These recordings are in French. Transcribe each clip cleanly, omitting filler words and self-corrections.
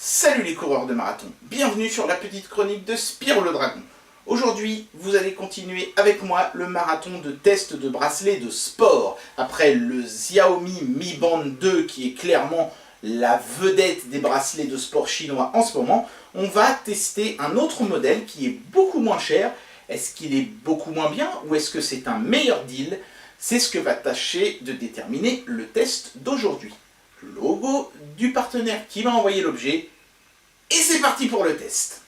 Salut les coureurs de marathon, bienvenue sur la petite chronique de Spyro le Dragon. Aujourd'hui, vous allez continuer avec moi le marathon de test de bracelets de sport. Après le Xiaomi Mi Band 2 qui est clairement la vedette des bracelets de sport chinois en ce moment, on va tester un autre modèle qui est beaucoup moins cher. Est-ce qu'il est beaucoup moins bien ou est-ce que c'est un meilleur deal? C'est ce que va tâcher de déterminer le test d'aujourd'hui. Logo du partenaire qui m'a envoyé l'objet. Et c'est parti pour le test.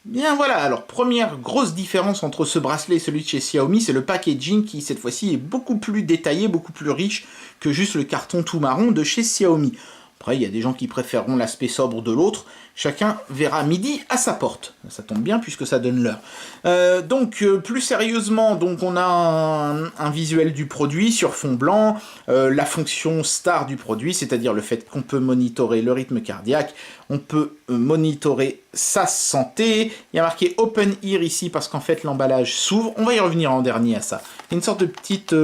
Bien voilà, alors première grosse différence entre ce bracelet et celui de chez Xiaomi, c'est le packaging qui cette fois-ci est beaucoup plus détaillé, beaucoup plus riche que juste le carton tout marron de chez Xiaomi. Après, il y a des gens qui préféreront l'aspect sobre de l'autre. Chacun verra midi à sa porte. Ça tombe bien puisque ça donne l'heure. Plus sérieusement, on a un visuel du produit sur fond blanc, la fonction star du produit, c'est-à-dire le fait qu'on peut monitorer le rythme cardiaque, on peut monitorer sa santé. Il y a marqué Open Ear ici parce qu'en fait l'emballage s'ouvre. On va y revenir en dernier à ça. Il y a une sorte de petite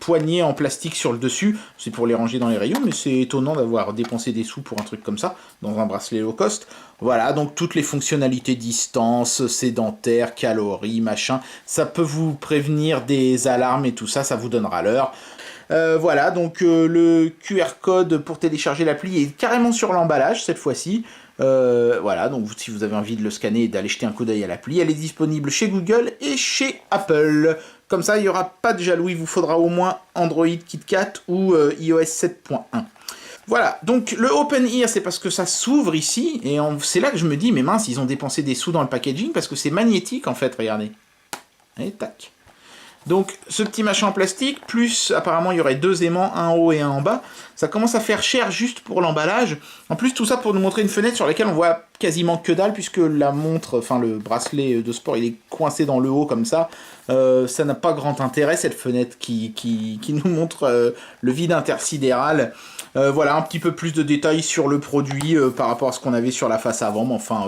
poignée en plastique sur le dessus, c'est pour les ranger dans les rayons, mais c'est étonnant d'avoir dépensé des sous pour un truc comme ça, dans un bracelet low cost. Voilà, donc toutes les fonctionnalités distance, sédentaire, calories, machin, ça peut vous prévenir des alarmes et tout ça, ça vous donnera l'heure. Voilà, donc le QR code pour télécharger l'appli est carrément sur l'emballage cette fois-ci. Voilà, donc si vous avez envie de le scanner et d'aller jeter un coup d'œil à l'appli, elle est disponible chez Google et chez Apple. Comme ça, il n'y aura pas de jaloux, il vous faudra au moins Android KitKat ou iOS 7.1. Voilà, donc le Open Ear, c'est parce que ça s'ouvre ici, et c'est là que je me dis, mais mince, ils ont dépensé des sous dans le packaging, parce que c'est magnétique en fait, regardez. Et tac. Donc ce petit machin en plastique, plus apparemment il y aurait deux aimants, un en haut et un en bas, ça commence à faire cher juste pour l'emballage. En plus tout ça pour nous montrer une fenêtre sur laquelle on voit quasiment que dalle, puisque la montre, enfin le bracelet de sport, il est coincé dans le haut comme ça. Ça n'a pas grand intérêt cette fenêtre qui nous montre le vide intersidéral. Voilà, un petit peu plus de détails sur le produit par rapport à ce qu'on avait sur la face avant, mais enfin...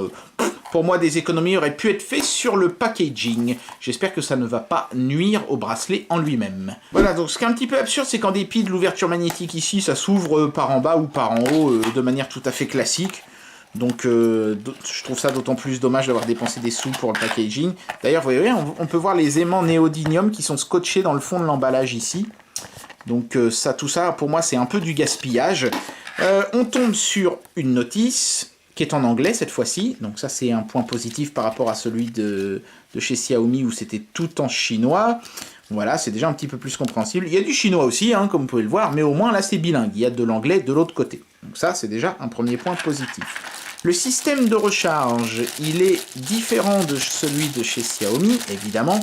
pour moi, des économies auraient pu être faites sur le packaging. J'espère que ça ne va pas nuire au bracelet en lui-même. Voilà, donc ce qui est un petit peu absurde, c'est qu'en dépit de l'ouverture magnétique ici, ça s'ouvre par en bas ou par en haut de manière tout à fait classique. Donc je trouve ça d'autant plus dommage d'avoir dépensé des sous pour le packaging. D'ailleurs, vous voyez, on peut voir les aimants néodymium qui sont scotchés dans le fond de l'emballage ici. Donc tout ça, pour moi, c'est un peu du gaspillage. On tombe sur une notice qui est en anglais cette fois-ci, donc ça c'est un point positif par rapport à celui de chez Xiaomi où c'était tout en chinois. Voilà, c'est déjà un petit peu plus compréhensible. Il y a du chinois aussi, hein, comme vous pouvez le voir, mais au moins là c'est bilingue, il y a de l'anglais de l'autre côté. Donc ça c'est déjà un premier point positif. Le système de recharge, il est différent de celui de chez Xiaomi, évidemment.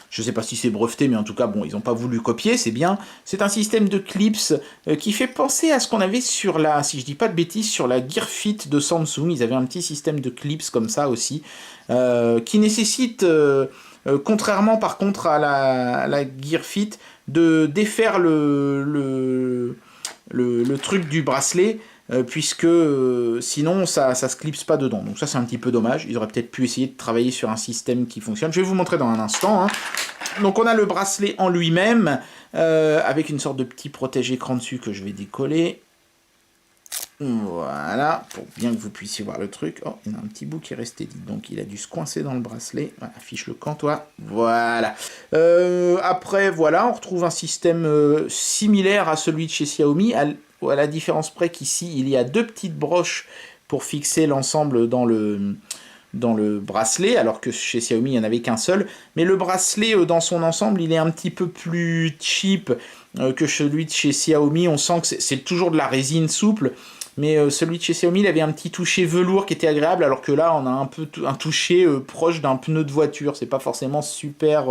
Je ne sais pas si c'est breveté, mais en tout cas, bon, ils n'ont pas voulu copier, c'est bien. C'est un système de clips qui fait penser à ce qu'on avait sur la, si je dis pas de bêtises, sur la Gear Fit de Samsung. Ils avaient un petit système de clips comme ça aussi, qui nécessite, contrairement par contre à la Gear Fit, de défaire le truc du bracelet, puisque sinon ça se clipse pas dedans. Donc ça c'est un petit peu dommage, ils auraient peut-être pu essayer de travailler sur un système qui fonctionne. Je vais vous montrer dans un instant, hein. Donc on a le bracelet en lui-même, avec une sorte de petit protège-écran dessus que je vais décoller. Voilà, pour bien que vous puissiez voir le truc. Oh, il y en a un petit bout qui est resté, donc il a dû se coincer dans le bracelet. Voilà, affiche le camp, toi. Voilà. Après, voilà, on retrouve un système similaire à celui de chez Xiaomi, à la différence près qu'ici, il y a deux petites broches pour fixer l'ensemble dans le bracelet, alors que chez Xiaomi, il n'y en avait qu'un seul. Mais le bracelet, dans son ensemble, il est un petit peu plus cheap que celui de chez Xiaomi. On sent que c'est toujours de la résine souple, mais celui de chez Xiaomi, il avait un petit toucher velours qui était agréable, alors que là, on a un peu un toucher proche d'un pneu de voiture. C'est pas forcément super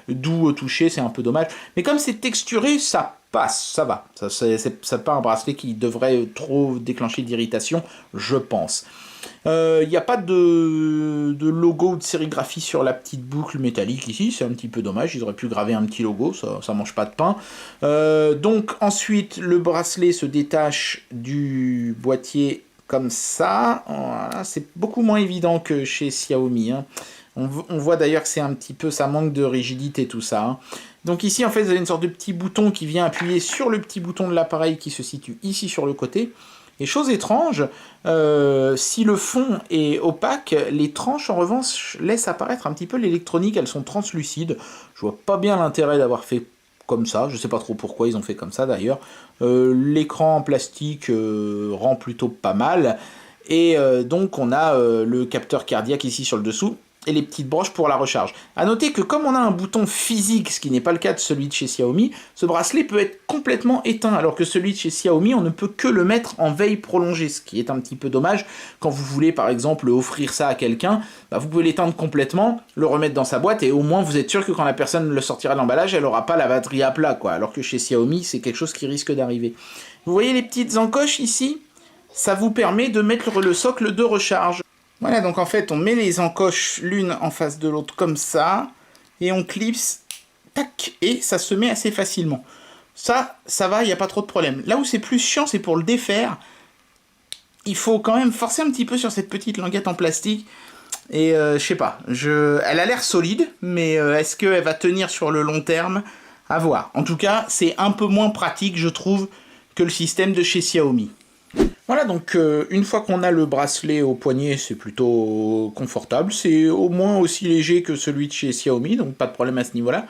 doux au toucher, c'est un peu dommage. Mais comme c'est texturé, ça passe, ça va. C'est pas un bracelet qui devrait trop déclencher d'irritation, je pense. Il n'y a pas de logo ou de sérigraphie sur la petite boucle métallique ici, c'est un petit peu dommage, ils auraient pu graver un petit logo, ça mange pas de pain. Donc ensuite, le bracelet se détache du boîtier comme ça. Voilà, c'est beaucoup moins évident que chez Xiaomi, hein. On voit d'ailleurs que c'est un petit peu, ça manque de rigidité tout ça, hein. Donc ici en fait vous avez une sorte de petit bouton qui vient appuyer sur le petit bouton de l'appareil qui se situe ici sur le côté. Et chose étrange, si le fond est opaque, les tranches en revanche laissent apparaître un petit peu l'électronique, elles sont translucides. Je vois pas bien l'intérêt d'avoir fait comme ça, je sais pas trop pourquoi ils ont fait comme ça d'ailleurs. L'écran en plastique rend plutôt pas mal. Et donc on a le capteur cardiaque ici sur le dessous, et les petites broches pour la recharge. A noter que comme on a un bouton physique, ce qui n'est pas le cas de celui de chez Xiaomi, ce bracelet peut être complètement éteint, alors que celui de chez Xiaomi, on ne peut que le mettre en veille prolongée, ce qui est un petit peu dommage. Quand vous voulez par exemple offrir ça à quelqu'un, bah, vous pouvez l'éteindre complètement, le remettre dans sa boîte, et au moins vous êtes sûr que quand la personne le sortira de l'emballage, elle n'aura pas la batterie à plat, quoi. Alors que chez Xiaomi, c'est quelque chose qui risque d'arriver. Vous voyez les petites encoches ici? Ça vous permet de mettre le socle de recharge. Voilà, donc en fait, on met les encoches l'une en face de l'autre comme ça, et on clipse, tac, et ça se met assez facilement. Ça va, il n'y a pas trop de problème. Là où c'est plus chiant, c'est pour le défaire. Il faut quand même forcer un petit peu sur cette petite languette en plastique, et je sais pas, elle a l'air solide, mais est-ce qu'elle va tenir sur le long terme? À voir. En tout cas, c'est un peu moins pratique, je trouve, que le système de chez Xiaomi. Voilà, donc une fois qu'on a le bracelet au poignet, c'est plutôt confortable. C'est au moins aussi léger que celui de chez Xiaomi, donc pas de problème à ce niveau-là.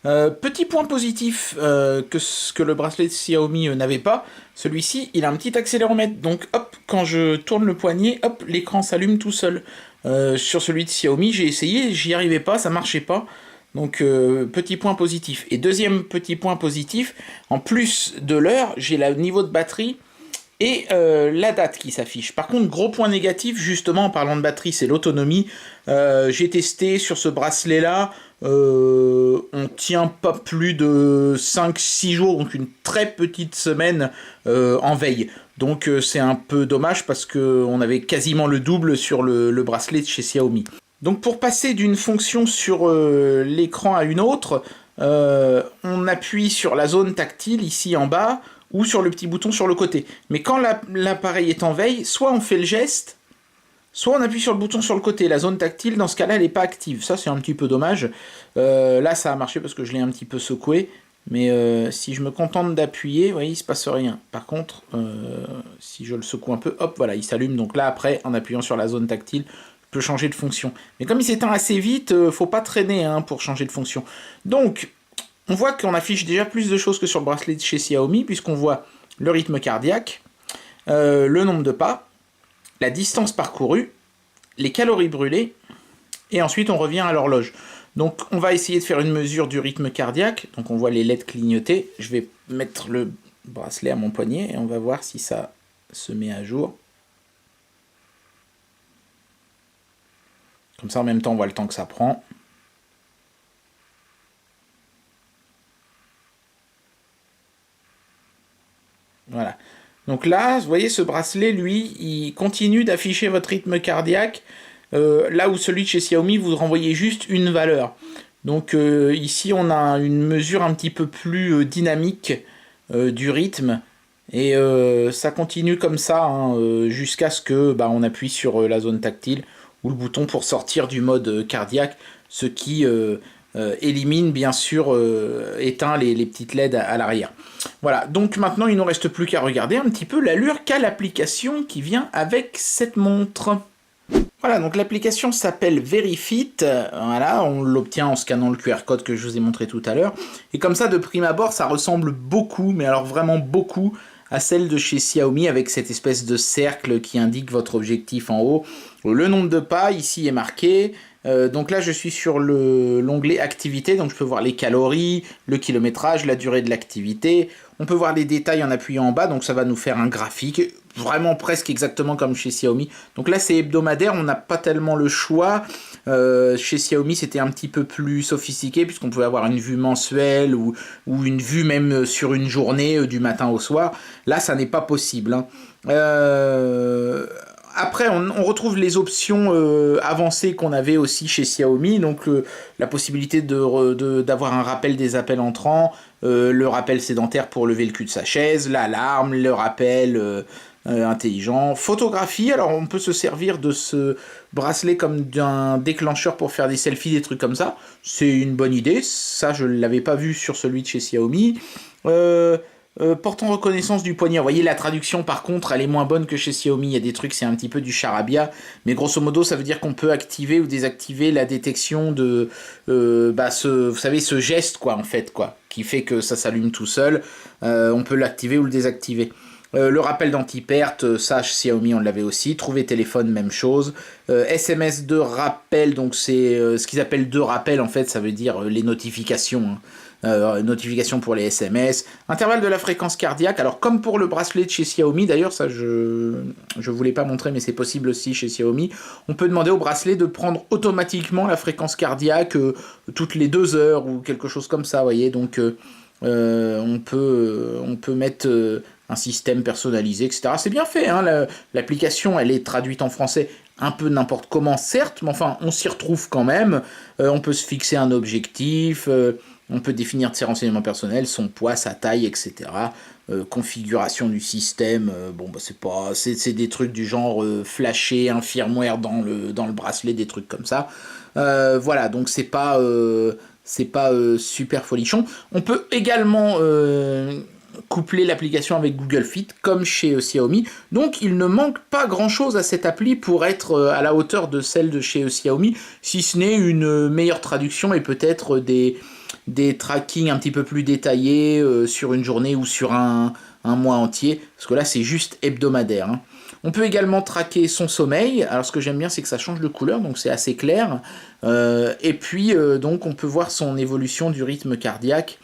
Petit point positif que le bracelet de Xiaomi n'avait pas, celui-ci, il a un petit accéléromètre. Donc hop, quand je tourne le poignet, hop, l'écran s'allume tout seul. Sur celui de Xiaomi, j'ai essayé, j'y arrivais pas, ça marchait pas. Donc petit point positif. Et deuxième petit point positif, en plus de l'heure, j'ai le niveau de batterie et la date qui s'affiche. Par contre, gros point négatif, justement, en parlant de batterie, c'est l'autonomie. J'ai testé sur ce bracelet-là, on tient pas plus de 5-6 jours, donc une très petite semaine en veille. Donc c'est un peu dommage parce qu'on avait quasiment le double sur le bracelet de chez Xiaomi. Donc pour passer d'une fonction sur l'écran à une autre, on appuie sur la zone tactile ici en bas, ou sur le petit bouton sur le côté. Mais quand l'appareil est en veille, soit on fait le geste, soit on appuie sur le bouton sur le côté. La zone tactile, dans ce cas-là, elle n'est pas active. Ça, c'est un petit peu dommage. Là, ça a marché parce que je l'ai un petit peu secoué. Mais si je me contente d'appuyer, vous voyez, il ne se passe rien. Par contre, si je le secoue un peu, hop, voilà, il s'allume. Donc là, après, en appuyant sur la zone tactile, je peux changer de fonction. Mais comme il s'éteint assez vite, faut pas traîner hein, pour changer de fonction. Donc, on voit qu'on affiche déjà plus de choses que sur le bracelet de chez Xiaomi, puisqu'on voit le rythme cardiaque, le nombre de pas, la distance parcourue, les calories brûlées, et ensuite on revient à l'horloge. Donc on va essayer de faire une mesure du rythme cardiaque, donc on voit les LED clignoter. Je vais mettre le bracelet à mon poignet, et on va voir si ça se met à jour. Comme ça en même temps on voit le temps que ça prend. Voilà. Donc là, vous voyez, ce bracelet, lui, il continue d'afficher votre rythme cardiaque, là où celui de chez Xiaomi, vous renvoyez juste une valeur. Donc ici, on a une mesure un petit peu plus dynamique du rythme, et ça continue comme ça hein, jusqu'à ce que on appuie sur la zone tactile ou le bouton pour sortir du mode cardiaque, ce qui élimine bien sûr, éteint les petites LED à l'arrière. Voilà, donc maintenant il ne nous reste plus qu'à regarder un petit peu l'allure qu'a l'application qui vient avec cette montre. Voilà, donc l'application s'appelle Verifit, voilà, on l'obtient en scannant le QR code que je vous ai montré tout à l'heure, et comme ça de prime abord ça ressemble beaucoup, mais alors vraiment beaucoup, à celle de chez Xiaomi avec cette espèce de cercle qui indique votre objectif en haut. Le nombre de pas ici est marqué, donc là je suis sur l'onglet activité, donc je peux voir les calories, le kilométrage, la durée de l'activité. On peut voir les détails en appuyant en bas, donc ça va nous faire un graphique, vraiment presque exactement comme chez Xiaomi. Donc là c'est hebdomadaire, on n'a pas tellement le choix. Chez Xiaomi c'était un petit peu plus sophistiqué puisqu'on pouvait avoir une vue mensuelle ou une vue même sur une journée du matin au soir. Là ça n'est pas possible. Hein. Après, on retrouve les options avancées qu'on avait aussi chez Xiaomi, donc la possibilité d'avoir un rappel des appels entrants, le rappel sédentaire pour lever le cul de sa chaise, l'alarme, le rappel intelligent, photographie. Alors on peut se servir de ce bracelet comme d'un déclencheur pour faire des selfies, des trucs comme ça. C'est une bonne idée, ça je ne l'avais pas vu sur celui de chez Xiaomi. portant reconnaissance du poignet. Vous voyez, la traduction, par contre, elle est moins bonne que chez Xiaomi. Il y a des trucs, c'est un petit peu du charabia. Mais grosso modo, ça veut dire qu'on peut activer ou désactiver la détection de... vous savez, ce geste, quoi, en fait, quoi, qui fait que ça s'allume tout seul. On peut l'activer ou le désactiver. Le rappel d'anti-perte, ça, Xiaomi, on l'avait aussi. Trouver téléphone, même chose. SMS de rappel, donc c'est ce qu'ils appellent de rappel, en fait, ça veut dire les notifications, hein. Notification pour les SMS, intervalle de la fréquence cardiaque, alors comme pour le bracelet de chez Xiaomi, d'ailleurs ça je voulais pas montrer mais c'est possible aussi chez Xiaomi, on peut demander au bracelet de prendre automatiquement la fréquence cardiaque toutes les 2 heures ou quelque chose comme ça, vous voyez, donc on peut mettre un système personnalisé, etc. C'est bien fait, hein, l'application elle est traduite en français un peu n'importe comment, certes, mais enfin on s'y retrouve quand même, on peut se fixer un objectif, on peut définir ses renseignements personnels, son poids, sa taille, etc. Configuration du système, bon bah c'est des trucs du genre flasher un firmware dans le bracelet, des trucs comme ça. Voilà, donc c'est pas super folichon. On peut également coupler l'application avec Google Fit, comme chez Xiaomi. Donc il ne manque pas grand-chose à cette appli pour être à la hauteur de celle de chez Xiaomi, si ce n'est une meilleure traduction et peut-être des trackings un petit peu plus détaillés sur une journée ou sur un mois entier, parce que là c'est juste hebdomadaire, hein. On peut également traquer son sommeil, alors ce que j'aime bien c'est que ça change de couleur, donc c'est assez clair, et puis donc on peut voir son évolution du rythme cardiaque.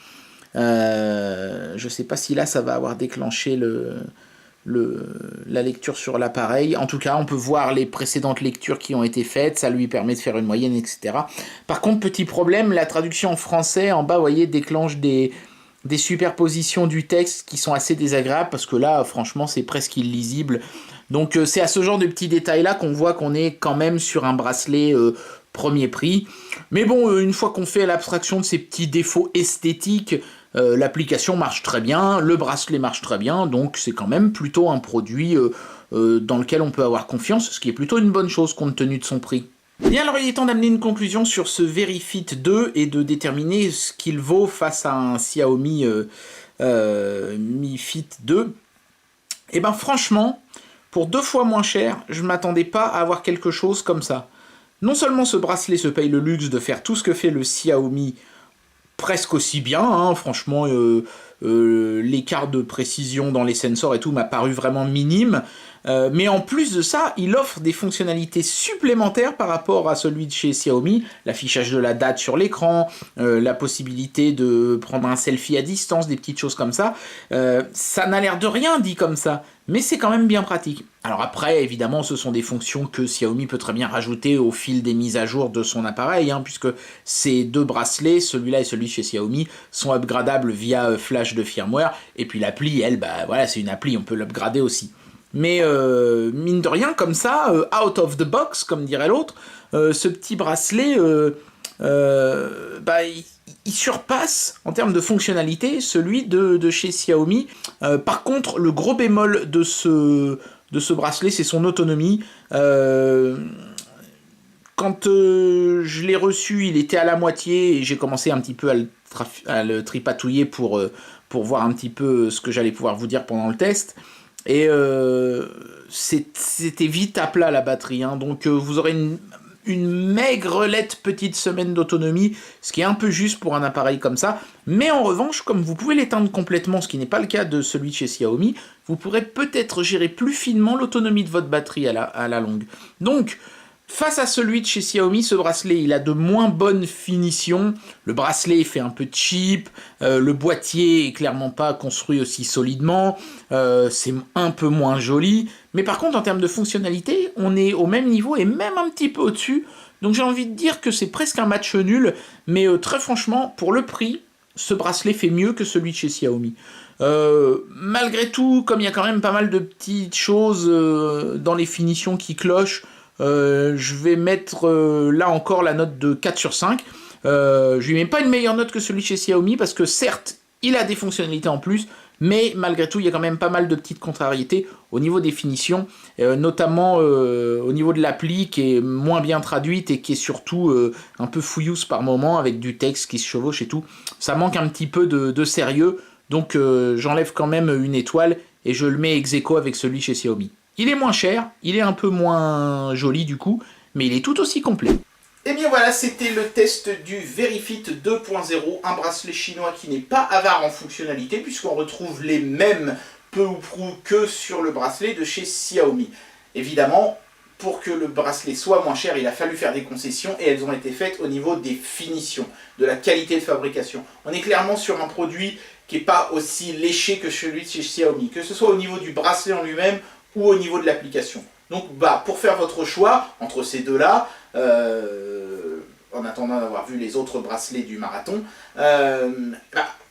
Je sais pas si là ça va avoir déclenché la lecture sur l'appareil. En tout cas, on peut voir les précédentes lectures qui ont été faites, ça lui permet de faire une moyenne, etc. Par contre, petit problème, la traduction en français, en bas, vous voyez, déclenche des superpositions du texte qui sont assez désagréables, parce que là, franchement, c'est presque illisible. Donc c'est à ce genre de petits détails-là qu'on voit qu'on est quand même sur un bracelet premier prix. Mais bon, une fois qu'on fait l'abstraction de ces petits défauts esthétiques, l'application marche très bien, le bracelet marche très bien, donc c'est quand même plutôt un produit dans lequel on peut avoir confiance, ce qui est plutôt une bonne chose compte tenu de son prix. Bien, alors il est temps d'amener une conclusion sur ce Verifit 2 et de déterminer ce qu'il vaut face à un Xiaomi Mi Fit 2. Et ben franchement, pour 2 fois moins cher, je m'attendais pas à avoir quelque chose comme ça. Non seulement ce bracelet se paye le luxe de faire tout ce que fait le Xiaomi presque aussi bien, hein, franchement, l'écart de précision dans les sensors et tout m'a paru vraiment minime, mais en plus de ça, il offre des fonctionnalités supplémentaires par rapport à celui de chez Xiaomi, l'affichage de la date sur l'écran, la possibilité de prendre un selfie à distance, des petites choses comme ça. Ça n'a l'air de rien dit comme ça, mais c'est quand même bien pratique. Alors après, évidemment, ce sont des fonctions que Xiaomi peut très bien rajouter au fil des mises à jour de son appareil, hein, puisque ces 2 bracelets, celui-là et celui chez Xiaomi, sont upgradables via flash de firmware, et puis l'appli, elle, bah voilà, c'est une appli, on peut l'upgrader aussi. Mais mine de rien, comme ça, out of the box, comme dirait l'autre, ce petit bracelet, il surpasse en termes de fonctionnalité celui de chez Xiaomi. Par contre, le gros bémol de ce bracelet, c'est son autonomie. Quand je l'ai reçu, il était à la moitié et j'ai commencé un petit peu à le tripatouiller pour voir un petit peu ce que j'allais pouvoir vous dire pendant le test. Et c'était vite à plat la batterie, hein. Donc vous aurez une maigrelette petite semaine d'autonomie, ce qui est un peu juste pour un appareil comme ça. Mais en revanche, comme vous pouvez l'éteindre complètement, ce qui n'est pas le cas de celui de chez Xiaomi, vous pourrez peut-être gérer plus finement l'autonomie de votre batterie à la longue. Donc, face à celui de chez Xiaomi, ce bracelet, il a de moins bonnes finitions. Le bracelet fait un peu cheap, le boîtier est clairement pas construit aussi solidement, c'est un peu moins joli. Mais par contre, en termes de fonctionnalité, on est au même niveau et même un petit peu au-dessus. Donc j'ai envie de dire que c'est presque un match nul, mais très franchement, pour le prix, ce bracelet fait mieux que celui de chez Xiaomi. Malgré tout, comme il y a quand même pas mal de petites choses dans les finitions qui clochent, je vais mettre là encore la note de 4 sur 5. Je lui mets pas une meilleure note que celui de chez Xiaomi parce que certes, il a des fonctionnalités en plus, mais malgré tout, il y a quand même pas mal de petites contrariétés au niveau des finitions, notamment au niveau de l'appli qui est moins bien traduite et qui est surtout un peu fouillousse par moment avec du texte qui se chevauche et tout. Ça manque un petit peu de sérieux. Donc j'enlève quand même une étoile et je le mets ex aequo avec celui chez Xiaomi. Il est moins cher, il est un peu moins joli du coup, mais il est tout aussi complet. Et bien voilà, c'était le test du Verifit 2.0, un bracelet chinois qui n'est pas avare en fonctionnalité, puisqu'on retrouve les mêmes peu ou prou que sur le bracelet de chez Xiaomi. Évidemment, pour que le bracelet soit moins cher, il a fallu faire des concessions, et elles ont été faites au niveau des finitions, de la qualité de fabrication. On est clairement sur un produit qui n'est pas aussi léché que celui de chez Xiaomi, que ce soit au niveau du bracelet en lui-même, ou au niveau de l'application. Donc pour faire votre choix entre ces deux-là, en attendant d'avoir vu les autres bracelets du marathon,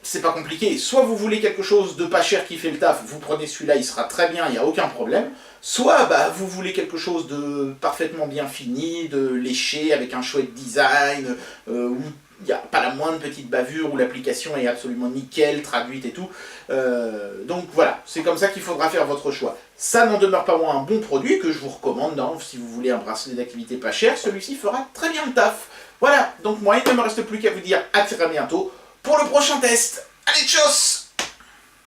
c'est pas compliqué. Soit vous voulez quelque chose de pas cher qui fait le taf, vous prenez celui-là, il sera très bien, il n'y a aucun problème. Soit vous voulez quelque chose de parfaitement bien fini, de léché, avec un chouette design, où il n'y a pas la moindre petite bavure, où l'application est absolument nickel, traduite et tout. Donc voilà, c'est comme ça qu'il faudra faire votre choix. Ça n'en demeure pas moins un bon produit que je vous recommande, hein, si vous voulez un bracelet d'activité pas cher, celui-ci fera très bien le taf. Voilà, donc moi il ne me reste plus qu'à vous dire à très bientôt pour le prochain test. Allez, tchuss!